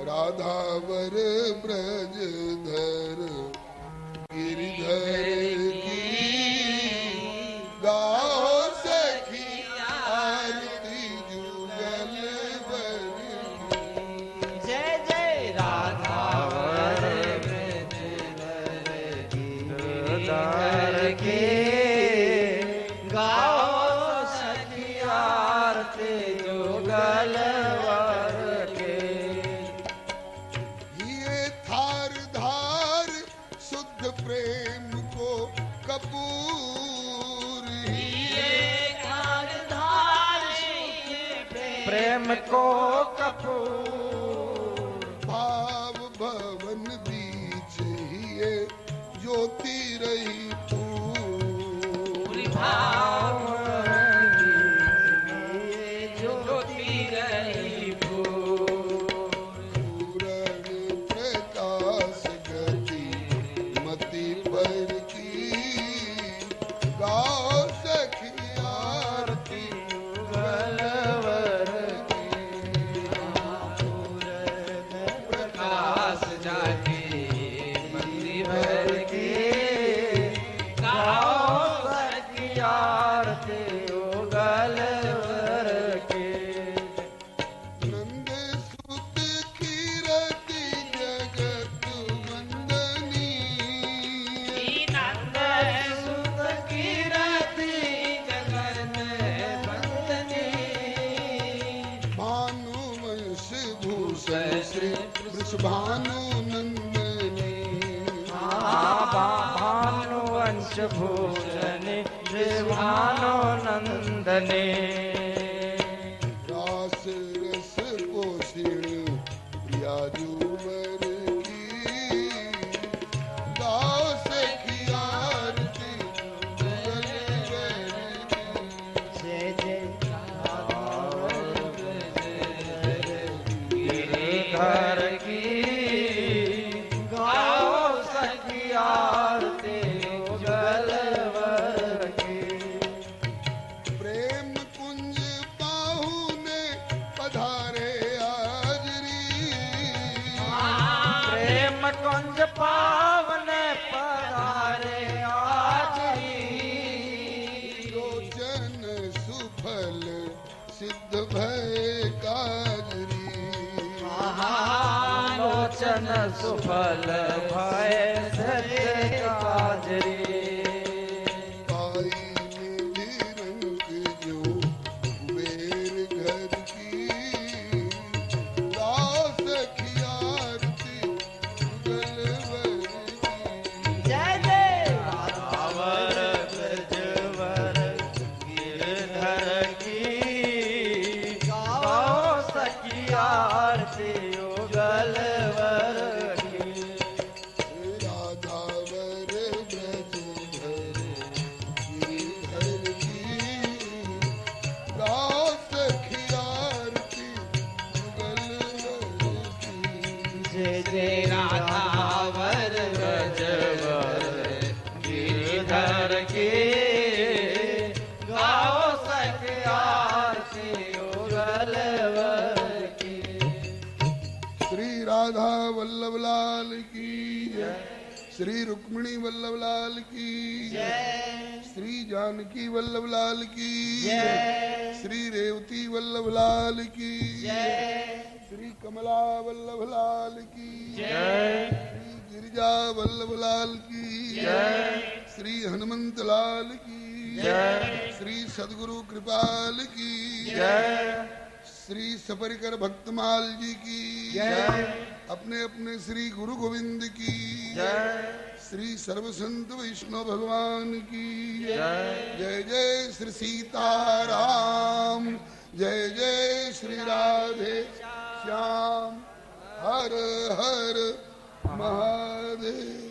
राधावर ब्रजधर गिरिधर की गाओ सखी आरती जुगल बर की। जय जय राधावर ब्रजधर गिरिधर की गाओ सखी आरती जुगल प्रेम को कपूर प्रेम को कपूर भाव भवन बीच ही ज्योति रही पूरी भाव ज्योति रही पूरण प्रकाश गति मति पर की गाओ सखी आरती गलवर की प्रकाश जाके मति भर की गाओ सखी आरती गलवर की। नंद सुत कीरति जगत वंदनी नंद सुत कीरति जगत वंदनी भानुवंश भूषण श्री वृषभानु नंदनी भानुवंश भूषण भानु नंदने रास रस पोषण प्रिया जुमर की गाओ सखी आरती जुगल बर की। जय जय गिरिधर की गाओ सखी आरती गलवर की। प्रेम कुंज पाहुने पधारे आजरी प्रेम कुंज पावन पधारे आजरी लोचन सुफल सिद्ध भय काजरी लोचन सुफल भय सत्य काजरी पाई निधि रंग जो कुबेर घर की गाओ सखी आरती जुगल बर की। जय जय राधावर ब्रजवर गिरधर की गाओ सखी आरती गलवर की। राधावर ब्रजधर गिरिधर की गाओ सखी आरती जुगल बर की। जय जय राधावर ब्रजवर गिरधर की गाओ सखी आरती गलवर की। श्री राधा वल्लभ लाल की जय। श्री रुक्मिणी वल्लभ लाल की जय। श्री जानकी वल्लभ लाल की जय। श्री रेवती वल्लभ लाल की जय। श्री कमला वल्लभ लाल की जय। श्री गिरिजा वल्लभ लाल की जय। श्री हनुमंत लाल की जय। श्री सद्गुरु कृपाल की जय। श्री सपरिकर भक्तमाल जी की जय। अपने अपने श्री गुरु गोविंद की जय। श्री सर्व संत वैष्णव भगवान की जय। जय जय श्री सीताराम जय जय श्री राधे श्याम हर हर महादेव।